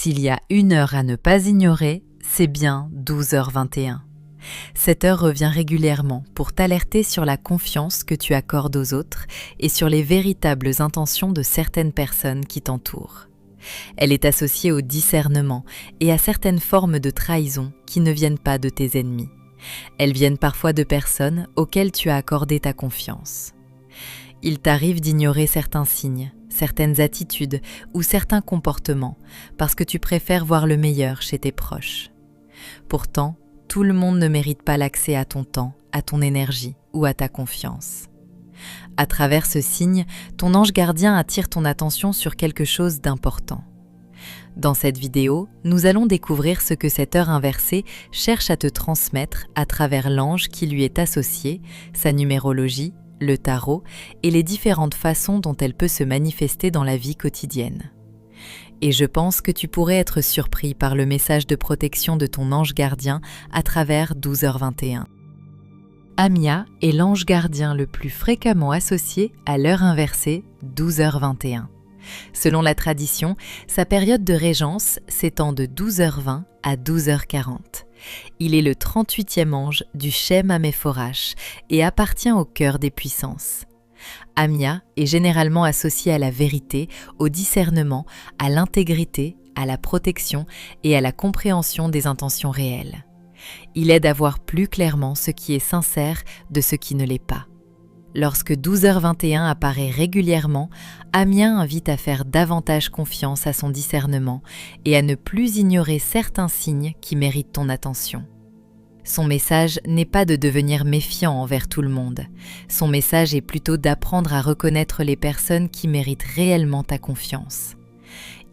S'il y a une heure à ne pas ignorer, c'est bien 12h21. Cette heure revient régulièrement pour t'alerter sur la confiance que tu accordes aux autres et sur les véritables intentions de certaines personnes qui t'entourent. Elle est associée au discernement et à certaines formes de trahison qui ne viennent pas de tes ennemis. Elles viennent parfois de personnes auxquelles tu as accordé ta confiance. Il t'arrive d'ignorer certains signes, certaines attitudes ou certains comportements parce que tu préfères voir le meilleur chez tes proches. Pourtant, tout le monde ne mérite pas l'accès à ton temps, à ton énergie ou à ta confiance. À travers ce signe, ton ange gardien attire ton attention sur quelque chose d'important. Dans cette vidéo, nous allons découvrir ce que cette heure inversée cherche à te transmettre à travers l'ange qui lui est associé, sa numérologie, le tarot et les différentes façons dont elle peut se manifester dans la vie quotidienne. Et je pense que tu pourrais être surpris par le message de protection de ton ange gardien à travers 12h21. Amia est l'ange gardien le plus fréquemment associé à l'heure inversée 12h21. Selon la tradition, sa période de régence s'étend de 12h20 à 12h40. Il est le 38e ange du Shem Hamephorash et appartient au cœur des puissances. Amia est généralement associé à la vérité, au discernement, à l'intégrité, à la protection et à la compréhension des intentions réelles. Il aide à voir plus clairement ce qui est sincère de ce qui ne l'est pas. Lorsque 12h21 apparaît régulièrement, Amia invite à faire davantage confiance à son discernement et à ne plus ignorer certains signes qui méritent ton attention. Son message n'est pas de devenir méfiant envers tout le monde. Son message est plutôt d'apprendre à reconnaître les personnes qui méritent réellement ta confiance.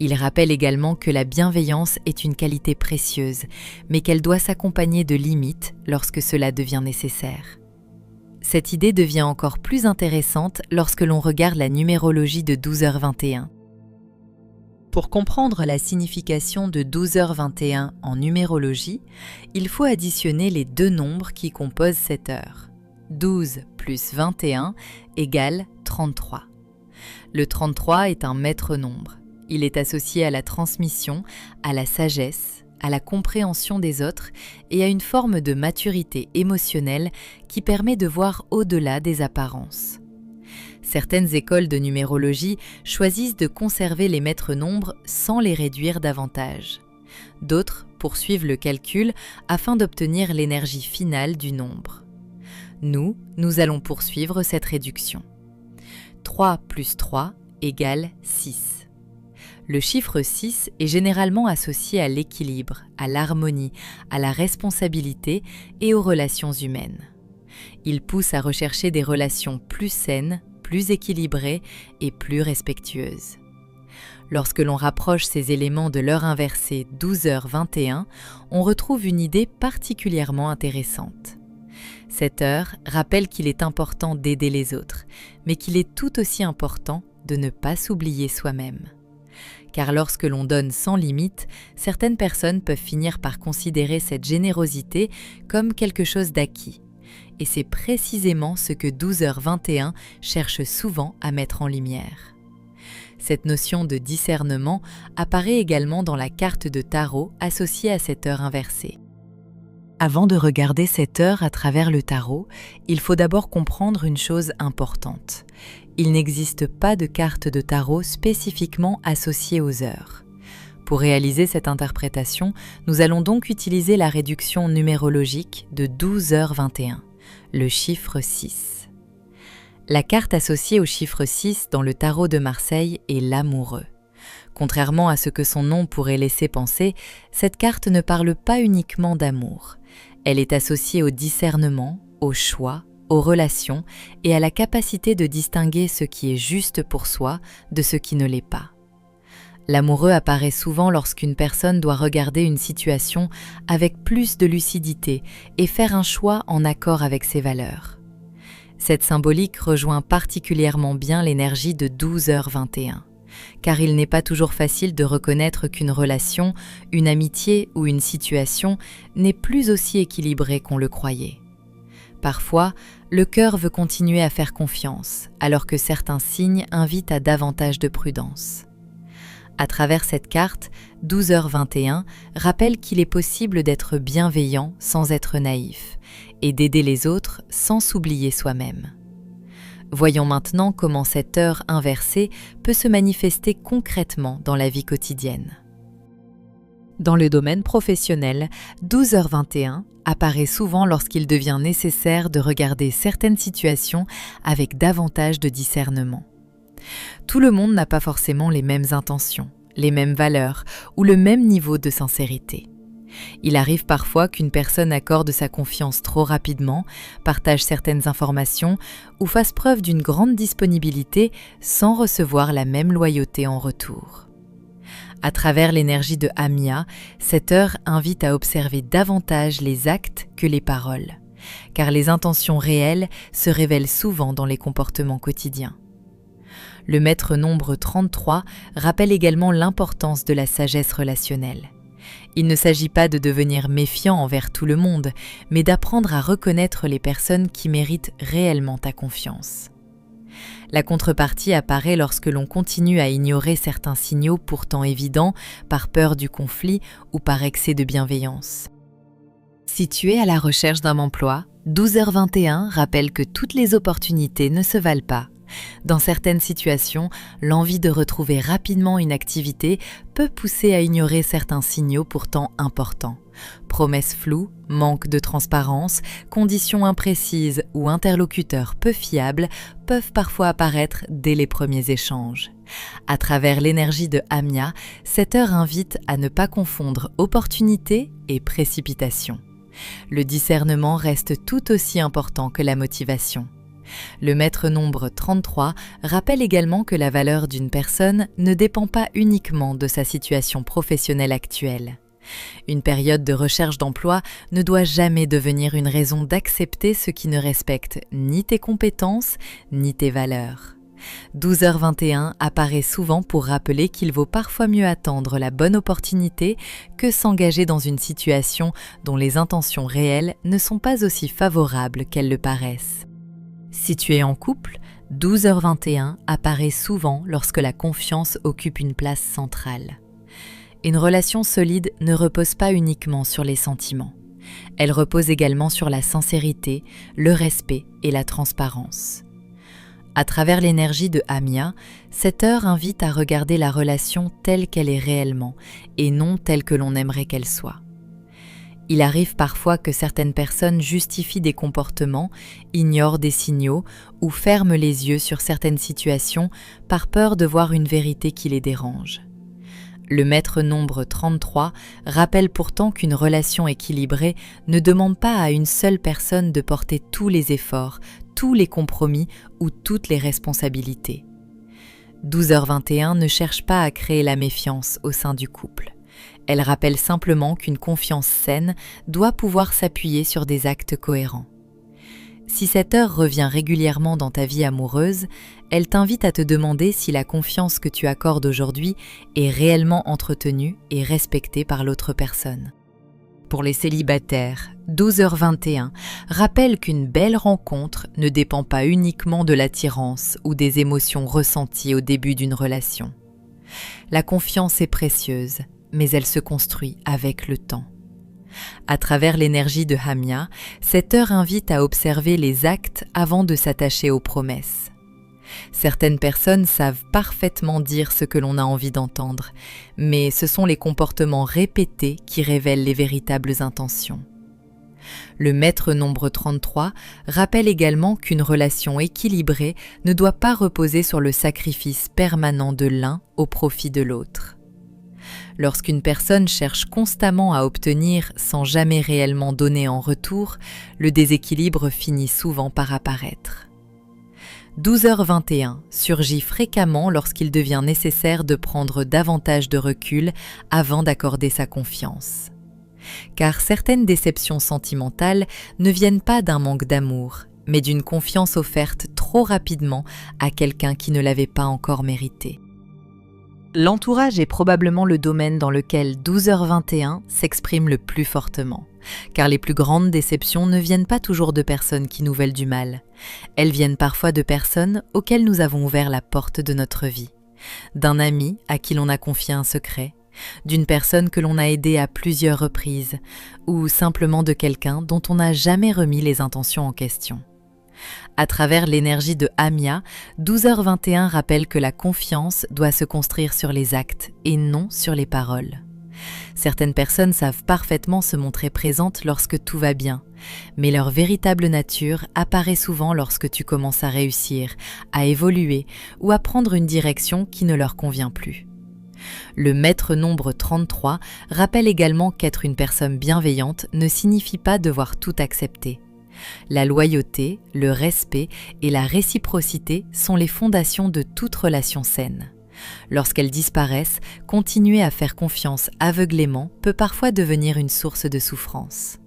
Il rappelle également que la bienveillance est une qualité précieuse, mais qu'elle doit s'accompagner de limites lorsque cela devient nécessaire. Cette idée devient encore plus intéressante lorsque l'on regarde la numérologie de 12h21. Pour comprendre la signification de 12h21 en numérologie, il faut additionner les deux nombres qui composent cette heure. 12 plus 21 égale 33. Le 33 est un maître nombre. Il est associé à la transmission, à la sagesse, à la compréhension des autres et à une forme de maturité émotionnelle qui permet de voir au-delà des apparences. Certaines écoles de numérologie choisissent de conserver les maîtres nombres sans les réduire davantage. D'autres poursuivent le calcul afin d'obtenir l'énergie finale du nombre. Nous allons poursuivre cette réduction. 3 plus 3 égale 6. Le chiffre 6 est généralement associé à l'équilibre, à l'harmonie, à la responsabilité et aux relations humaines. Il pousse à rechercher des relations plus saines, plus équilibrées et plus respectueuses. Lorsque l'on rapproche ces éléments de l'heure inversée 12h21, on retrouve une idée particulièrement intéressante. Cette heure rappelle qu'il est important d'aider les autres, mais qu'il est tout aussi important de ne pas s'oublier soi-même. Car lorsque l'on donne sans limite, certaines personnes peuvent finir par considérer cette générosité comme quelque chose d'acquis. Et c'est précisément ce que 12h21 cherche souvent à mettre en lumière. Cette notion de discernement apparaît également dans la carte de tarot associée à cette heure inversée. Avant de regarder cette heure à travers le tarot, il faut d'abord comprendre une chose importante. Il n'existe pas de carte de tarot spécifiquement associée aux heures. Pour réaliser cette interprétation, nous allons donc utiliser la réduction numérologique de 12h21, le chiffre 6. La carte associée au chiffre 6 dans le tarot de Marseille est l'amoureux. Contrairement à ce que son nom pourrait laisser penser, cette carte ne parle pas uniquement d'amour. Elle est associée au discernement, au choix, aux relations et à la capacité de distinguer ce qui est juste pour soi de ce qui ne l'est pas. L'amoureux apparaît souvent lorsqu'une personne doit regarder une situation avec plus de lucidité et faire un choix en accord avec ses valeurs. Cette symbolique rejoint particulièrement bien l'énergie de 12h21. Car il n'est pas toujours facile de reconnaître qu'une relation, une amitié ou une situation n'est plus aussi équilibrée qu'on le croyait. Parfois, le cœur veut continuer à faire confiance, alors que certains signes invitent à davantage de prudence. À travers cette carte, 12h21 rappelle qu'il est possible d'être bienveillant sans être naïf et d'aider les autres sans s'oublier soi-même. Voyons maintenant comment cette heure inversée peut se manifester concrètement dans la vie quotidienne. Dans le domaine professionnel, 12h21 apparaît souvent lorsqu'il devient nécessaire de regarder certaines situations avec davantage de discernement. Tout le monde n'a pas forcément les mêmes intentions, les mêmes valeurs ou le même niveau de sincérité. Il arrive parfois qu'une personne accorde sa confiance trop rapidement, partage certaines informations ou fasse preuve d'une grande disponibilité sans recevoir la même loyauté en retour. À travers l'énergie de Amya, cette heure invite à observer davantage les actes que les paroles, car les intentions réelles se révèlent souvent dans les comportements quotidiens. Le maître nombre 33 rappelle également l'importance de la sagesse relationnelle. Il ne s'agit pas de devenir méfiant envers tout le monde, mais d'apprendre à reconnaître les personnes qui méritent réellement ta confiance. La contrepartie apparaît lorsque l'on continue à ignorer certains signaux pourtant évidents par peur du conflit ou par excès de bienveillance. Si tu es à la recherche d'un emploi, 12h21 rappelle que toutes les opportunités ne se valent pas. Dans certaines situations, l'envie de retrouver rapidement une activité peut pousser à ignorer certains signaux pourtant importants. Promesses floues, manque de transparence, conditions imprécises ou interlocuteurs peu fiables peuvent parfois apparaître dès les premiers échanges. À travers l'énergie de Amya, cette heure invite à ne pas confondre opportunité et précipitation. Le discernement reste tout aussi important que la motivation. Le maître nombre 33 rappelle également que la valeur d'une personne ne dépend pas uniquement de sa situation professionnelle actuelle. Une période de recherche d'emploi ne doit jamais devenir une raison d'accepter ce qui ne respecte ni tes compétences ni tes valeurs. 12h21 apparaît souvent pour rappeler qu'il vaut parfois mieux attendre la bonne opportunité que s'engager dans une situation dont les intentions réelles ne sont pas aussi favorables qu'elles le paraissent. Si tu es en couple, 12h21 apparaît souvent lorsque la confiance occupe une place centrale. Une relation solide ne repose pas uniquement sur les sentiments. Elle repose également sur la sincérité, le respect et la transparence. À travers l'énergie de Amya, cette heure invite à regarder la relation telle qu'elle est réellement et non telle que l'on aimerait qu'elle soit. Il arrive parfois que certaines personnes justifient des comportements, ignorent des signaux ou ferment les yeux sur certaines situations par peur de voir une vérité qui les dérange. Le maître nombre 33 rappelle pourtant qu'une relation équilibrée ne demande pas à une seule personne de porter tous les efforts, tous les compromis ou toutes les responsabilités. 12h21 ne cherche pas à créer la méfiance au sein du couple. Elle rappelle simplement qu'une confiance saine doit pouvoir s'appuyer sur des actes cohérents. Si cette heure revient régulièrement dans ta vie amoureuse, elle t'invite à te demander si la confiance que tu accordes aujourd'hui est réellement entretenue et respectée par l'autre personne. Pour les célibataires, 12h21 rappelle qu'une belle rencontre ne dépend pas uniquement de l'attirance ou des émotions ressenties au début d'une relation. La confiance est précieuse, mais elle se construit avec le temps. À travers l'énergie de Amya, cette heure invite à observer les actes avant de s'attacher aux promesses. Certaines personnes savent parfaitement dire ce que l'on a envie d'entendre, mais ce sont les comportements répétés qui révèlent les véritables intentions. Le maître nombre 33 rappelle également qu'une relation équilibrée ne doit pas reposer sur le sacrifice permanent de l'un au profit de l'autre. Lorsqu'une personne cherche constamment à obtenir sans jamais réellement donner en retour, le déséquilibre finit souvent par apparaître. 12h21 surgit fréquemment lorsqu'il devient nécessaire de prendre davantage de recul avant d'accorder sa confiance. Car certaines déceptions sentimentales ne viennent pas d'un manque d'amour, mais d'une confiance offerte trop rapidement à quelqu'un qui ne l'avait pas encore méritée. L'entourage est probablement le domaine dans lequel 12h21 s'exprime le plus fortement, car les plus grandes déceptions ne viennent pas toujours de personnes qui nous veulent du mal. Elles viennent parfois de personnes auxquelles nous avons ouvert la porte de notre vie. d'un ami à qui l'on a confié un secret, d'une personne que l'on a aidée à plusieurs reprises, ou simplement de quelqu'un dont on n'a jamais remis les intentions en question. À travers l'énergie de Amya, 12h21 rappelle que la confiance doit se construire sur les actes et non sur les paroles. Certaines personnes savent parfaitement se montrer présentes lorsque tout va bien, mais leur véritable nature apparaît souvent lorsque tu commences à réussir, à évoluer ou à prendre une direction qui ne leur convient plus. Le maître nombre 33 rappelle également qu'être une personne bienveillante ne signifie pas devoir tout accepter. La loyauté, le respect et la réciprocité sont les fondations de toute relation saine. Lorsqu'elles disparaissent, continuer à faire confiance aveuglément peut parfois devenir une source de souffrance.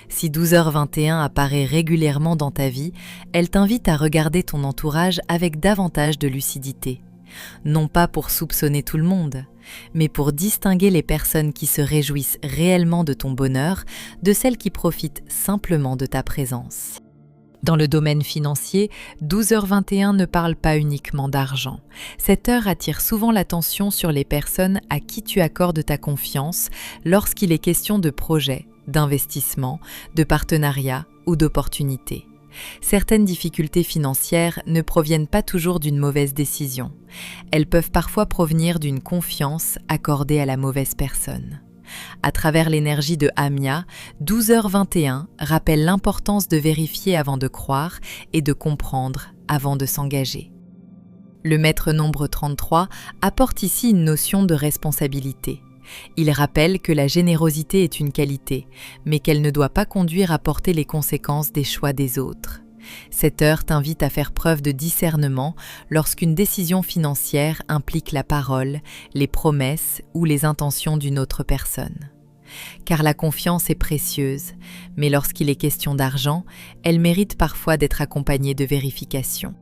Si 12h21 apparaît régulièrement dans ta vie, elle t'invite à regarder ton entourage avec davantage de lucidité. Non pas pour soupçonner tout le monde, mais pour distinguer les personnes qui se réjouissent réellement de ton bonheur de celles qui profitent simplement de ta présence. Dans le domaine financier, 12h21 ne parle pas uniquement d'argent. Cette heure attire souvent l'attention sur les personnes à qui tu accordes ta confiance lorsqu'il est question de projets, d'investissements, de partenariats ou d'opportunités. Certaines difficultés financières ne proviennent pas toujours d'une mauvaise décision. Elles peuvent parfois provenir d'une confiance accordée à la mauvaise personne. À travers l'énergie de Amya, 12h21 rappelle l'importance de vérifier avant de croire et de comprendre avant de s'engager. Le maître nombre 33 apporte ici une notion de responsabilité. Il rappelle que la générosité est une qualité, mais qu'elle ne doit pas conduire à porter les conséquences des choix des autres. Cette heure t'invite à faire preuve de discernement lorsqu'une décision financière implique la parole, les promesses ou les intentions d'une autre personne. Car la confiance est précieuse, mais lorsqu'il est question d'argent, elle mérite parfois d'être accompagnée de vérification.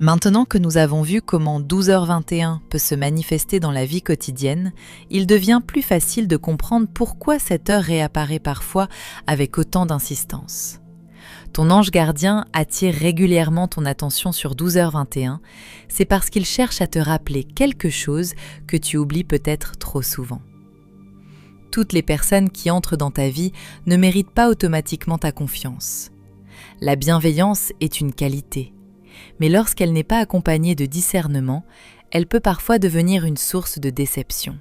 Maintenant que nous avons vu comment 12h21 peut se manifester dans la vie quotidienne, il devient plus facile de comprendre pourquoi cette heure réapparaît parfois avec autant d'insistance. Ton ange gardien attire régulièrement ton attention sur 12h21, c'est parce qu'il cherche à te rappeler quelque chose que tu oublies peut-être trop souvent. Toutes les personnes qui entrent dans ta vie ne méritent pas automatiquement ta confiance. La bienveillance est une qualité. Mais lorsqu'elle n'est pas accompagnée de discernement, elle peut parfois devenir une source de déception.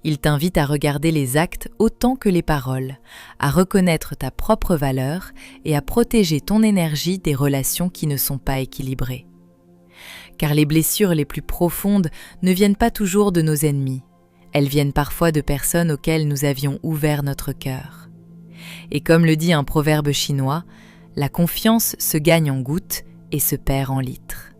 Il t'invite à regarder les actes autant que les paroles, à reconnaître ta propre valeur et à protéger ton énergie des relations qui ne sont pas équilibrées. Car les blessures les plus profondes ne viennent pas toujours de nos ennemis, elles viennent parfois de personnes auxquelles nous avions ouvert notre cœur. Et comme le dit un proverbe chinois, la confiance se gagne en gouttes et se perd en litres.